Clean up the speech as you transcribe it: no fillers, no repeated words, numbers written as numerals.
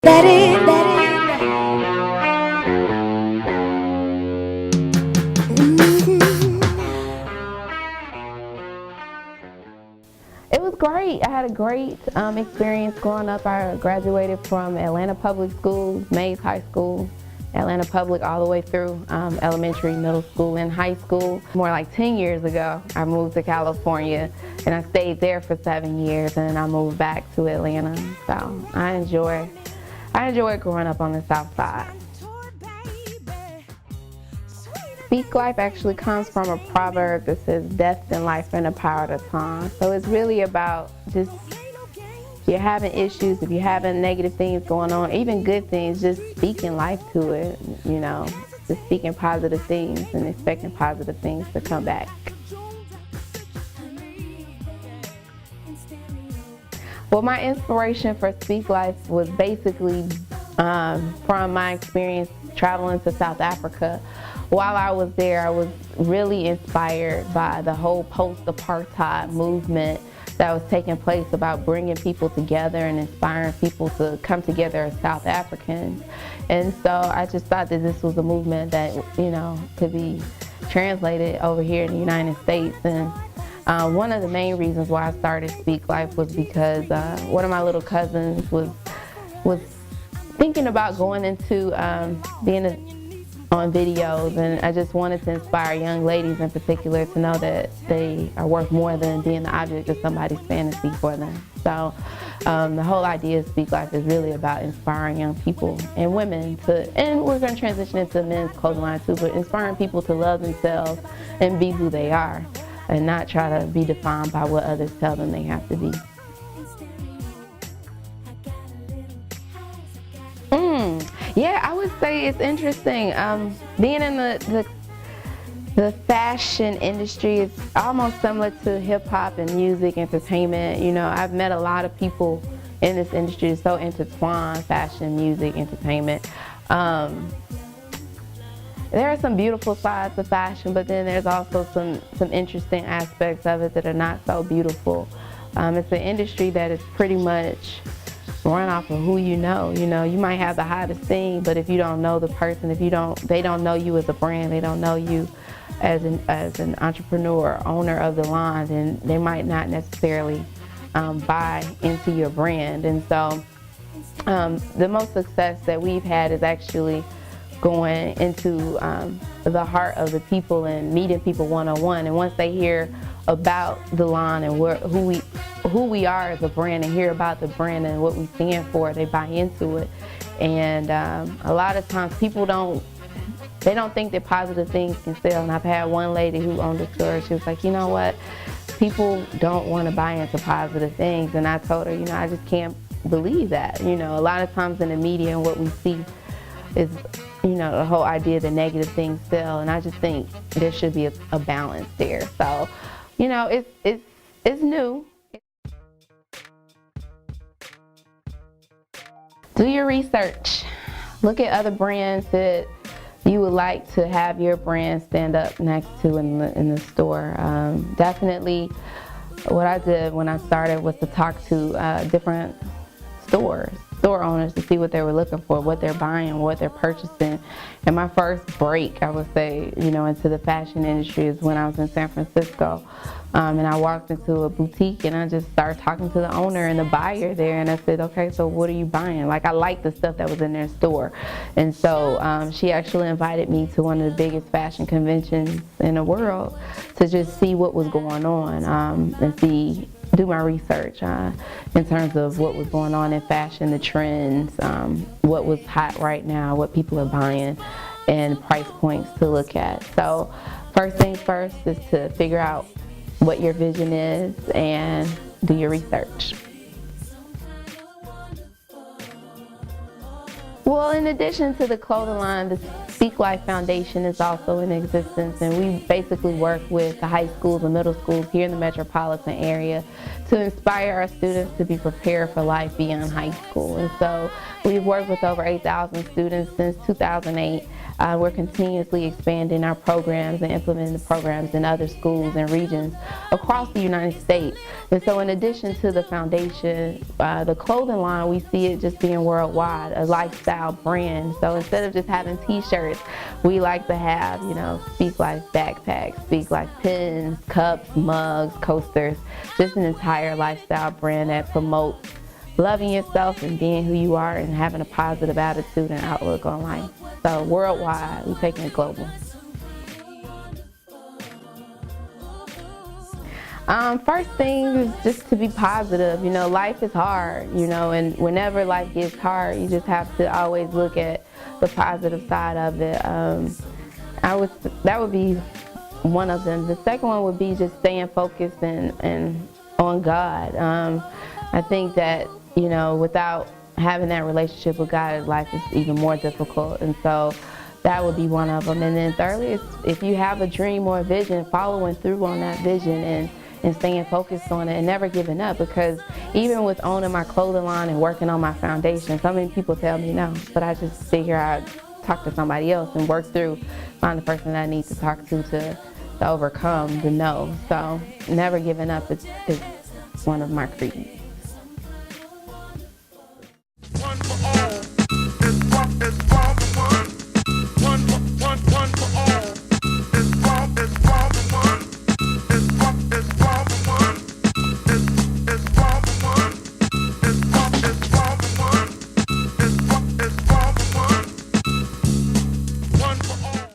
It was great. I had a great experience growing up. I graduated from Atlanta Public Schools, Mays High School, Atlanta Public all the way through elementary, middle school, and high school. More like 10 years ago, I moved to California, and I stayed there for 7 years, and then I moved back to Atlanta. So I enjoy growing up on the South Side. Speak life actually comes from a proverb that says, death and life are in the power of the tongue. So it's really about just, if you're having issues, if you're having negative things going on, even good things, just speaking life to it, you know, just speaking positive things and expecting positive things to come back. Well, my inspiration for Speak Life was basically from my experience traveling to South Africa. While I was there, I was really inspired by the whole post-apartheid movement that was taking place about bringing people together and inspiring people to come together as South Africans. And so I just thought that this was a movement that, you know, could be translated over here in the United States. And one of the main reasons why I started Speak Life was because one of my little cousins was thinking about going into being on videos, and I just wanted to inspire young ladies in particular to know that they are worth more than being the object of somebody's fantasy for them. So the whole idea of Speak Life is really about inspiring young people and women to, and we're going to transition into men's clothing line too, but inspiring people to love themselves and be who they are and not try to be defined by what others tell them they have to be. Yeah, I would say it's interesting. Being in the fashion industry is almost similar to hip hop and music, entertainment. You know, I've met a lot of people in this industry that's so intertwined, fashion, music, entertainment. There are some beautiful sides of fashion, but then there's also some interesting aspects of it that are not so beautiful. It's an industry that is pretty much run off of who you know. You know, you might have the hottest thing, but if you don't know the person, they don't know you as a brand, they don't know you as an entrepreneur, owner of the line, then they might not necessarily buy into your brand. And so the most success that we've had is actually going into the heart of the people and meeting people one-on-one. And once they hear about the line and who we are as a brand and hear about the brand and what we stand for, they buy into it. And a lot of times people don't think that positive things can sell. And I've had one lady who owned a store, she was like, you know what, people don't want to buy into positive things. And I told her, you know, I just can't believe that. You know, a lot of times in the media and what we see is, you know, the whole idea that negative things sell. And I just think there should be a balance there. So, you know, it's new. Do your research. Look at other brands that you would like to have your brand stand up next to in the store. Definitely what I did when I started was to talk to different store owners to see what they were looking for, what they're buying, what they're purchasing. And my first break, I would say, you know, into the fashion industry is when I was in San Francisco. And I walked into a boutique and I just started talking to the owner and the buyer there, and I said, okay, so what are you buying? Like, I liked the stuff that was in their store. And so she actually invited me to one of the biggest fashion conventions in the world to just see what was going on and do my research in terms of what was going on in fashion, the trends, what was hot right now, what people are buying, and price points to look at. So first things first is to figure out what your vision is and do your research. Well, in addition to the clothing line, the Speak Life Foundation is also in existence, and we basically work with the high schools and middle schools here in the metropolitan area to inspire our students to be prepared for life beyond high school. And so we've worked with over 8,000 students since 2008. We're continuously expanding our programs and implementing the programs in other schools and regions across the United States. And so in addition to the foundation, the clothing line, we see it just being worldwide, a lifestyle brand. So instead of just having t-shirts, we like to have, Speak Life backpacks, Speak Life pins, cups, mugs, coasters, just an entire lifestyle brand that promotes loving yourself and being who you are and having a positive attitude and outlook on life. So worldwide, we're taking it global. First thing is just to be positive. Life is hard, and whenever life gets hard, you just have to always look at the positive side of it. That would be one of them. The second one would be just staying focused and on God. I think that, without having that relationship with God, life is even more difficult. And so that would be one of them. And then thirdly, is if you have a dream or a vision, following through on that vision and staying focused on it and never giving up. Because even with owning my clothing line and working on my foundation, so many people tell me no, but I just figure I'd talk to somebody else and work through, find the person that I need to talk to overcome the no. So never giving up is one of my creeds.